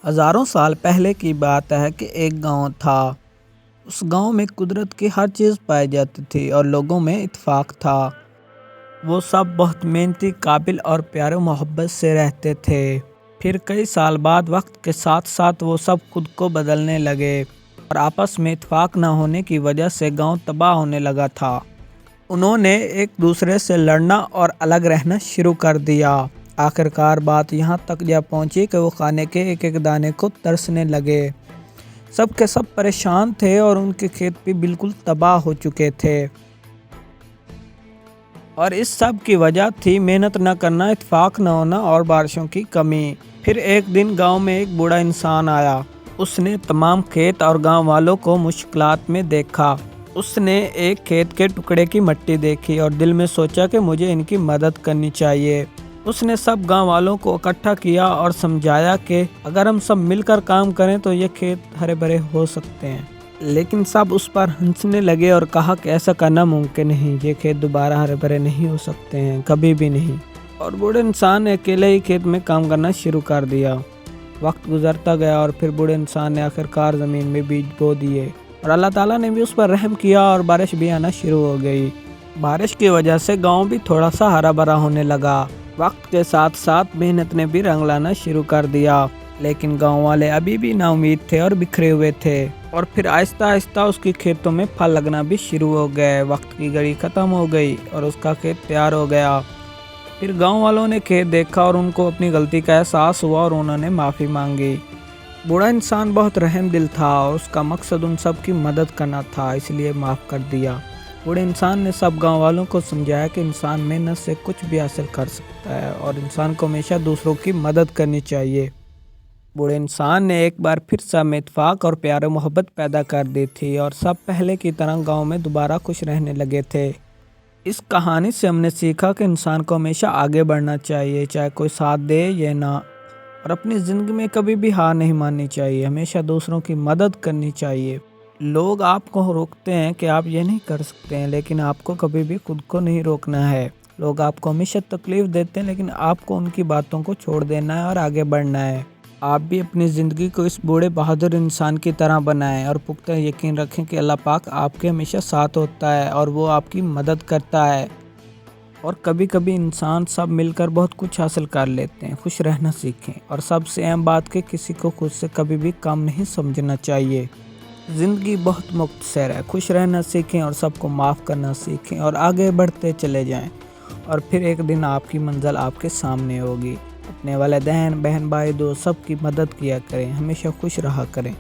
ہزاروں سال پہلے کی بات ہے کہ ایک گاؤں تھا۔ اس گاؤں میں قدرت کی ہر چیز پائی جاتی تھی اور لوگوں میں اتفاق تھا۔ وہ سب بہت محنتی، قابل اور پیار و محبت سے رہتے تھے۔ پھر کئی سال بعد وقت کے ساتھ ساتھ وہ سب خود کو بدلنے لگے اور آپس میں اتفاق نہ ہونے کی وجہ سے گاؤں تباہ ہونے لگا تھا۔ انہوں نے ایک دوسرے سے لڑنا اور الگ رہنا شروع کر دیا۔ آخرکار بات یہاں تک جا پہنچی کہ وہ کھانے کے ایک ایک دانے کو ترسنے لگے۔ سب کے سب پریشان تھے اور ان کے کھیت بھی بالکل تباہ ہو چکے تھے۔ اور اس سب کی وجہ تھی محنت نہ کرنا، اتفاق نہ ہونا اور بارشوں کی کمی۔ پھر ایک دن گاؤں میں ایک بوڑھا انسان آیا۔ اس نے تمام کھیت اور گاؤں والوں کو مشکلات میں دیکھا۔ اس نے ایک کھیت کے ٹکڑے کی مٹی دیکھی اور دل میں سوچا کہ مجھے ان کی مدد کرنی چاہیے۔ اس نے سب گاؤں والوں کو اکٹھا کیا اور سمجھایا کہ اگر ہم سب مل کر کام کریں تو یہ کھیت ہرے بھرے ہو سکتے ہیں۔ لیکن سب اس پر ہنسنے لگے اور کہا کہ ایسا کرنا ممکن نہیں، یہ کھیت دوبارہ ہرے بھرے نہیں ہو سکتے ہیں، کبھی بھی نہیں۔ اور بوڑھے انسان نے اکیلے ہی کھیت میں کام کرنا شروع کر دیا۔ وقت گزرتا گیا اور پھر بوڑھے انسان نے آخرکار زمین میں بیج بو دیے اور اللہ تعالیٰ نے بھی اس پر رحم کیا اور بارش بھی آنا شروع ہو گئی۔ بارش کی وجہ سے گاؤں بھی تھوڑا سا ہرا بھرا ہونے لگا۔ وقت کے ساتھ ساتھ محنت نے بھی رنگ لانا شروع کر دیا، لیکن گاؤں والے ابھی بھی نا امید تھے اور بکھرے ہوئے تھے۔ اور پھر آہستہ آہستہ اس کی کھیتوں میں پھل لگنا بھی شروع ہو گئے۔ وقت کی گھڑی ختم ہو گئی اور اس کا کھیت تیار ہو گیا۔ پھر گاؤں والوں نے کھیت دیکھا اور ان کو اپنی غلطی کا احساس ہوا اور انہوں نے معافی مانگی۔ بوڑھا انسان بہت رحم دل تھا اور اس کا مقصد ان سب کی مدد کرنا تھا، اس لیے معاف کر دیا۔ بوڑھے انسان نے سب گاؤں والوں کو سمجھایا کہ انسان محنت سے کچھ بھی حاصل کر سکتا ہے اور انسان کو ہمیشہ دوسروں کی مدد کرنی چاہیے۔ بوڑھے انسان نے ایک بار پھر سب میں اتفاق اور پیار و محبت پیدا کر دی تھی اور سب پہلے کی طرح گاؤں میں دوبارہ خوش رہنے لگے تھے۔ اس کہانی سے ہم نے سیکھا کہ انسان کو ہمیشہ آگے بڑھنا چاہیے، چاہے کوئی ساتھ دے یا نہ، اور اپنی زندگی میں کبھی بھی ہار نہیں ماننی چاہیے، ہمیشہ دوسروں کی مدد کرنی چاہیے۔ لوگ آپ کو روکتے ہیں کہ آپ یہ نہیں کر سکتے ہیں، لیکن آپ کو کبھی بھی خود کو نہیں روکنا ہے۔ لوگ آپ کو ہمیشہ تکلیف دیتے ہیں، لیکن آپ کو ان کی باتوں کو چھوڑ دینا ہے اور آگے بڑھنا ہے۔ آپ بھی اپنی زندگی کو اس بوڑھے بہادر انسان کی طرح بنائیں اور پختہ یقین رکھیں کہ اللہ پاک آپ کے ہمیشہ ساتھ ہوتا ہے اور وہ آپ کی مدد کرتا ہے۔ اور کبھی کبھی انسان سب مل کر بہت کچھ حاصل کر لیتے ہیں۔ خوش رہنا سیکھیں اور سب سے اہم بات کہ کسی کو خود سے کبھی بھی کم نہیں سمجھنا چاہیے۔ زندگی بہت مختصر ہے، خوش رہنا سیکھیں اور سب کو معاف کرنا سیکھیں اور آگے بڑھتے چلے جائیں، اور پھر ایک دن آپ کی منزل آپ کے سامنے ہوگی۔ اپنے والدین، بہن، بھائی، دوست سب کی مدد کیا کریں، ہمیشہ خوش رہا کریں۔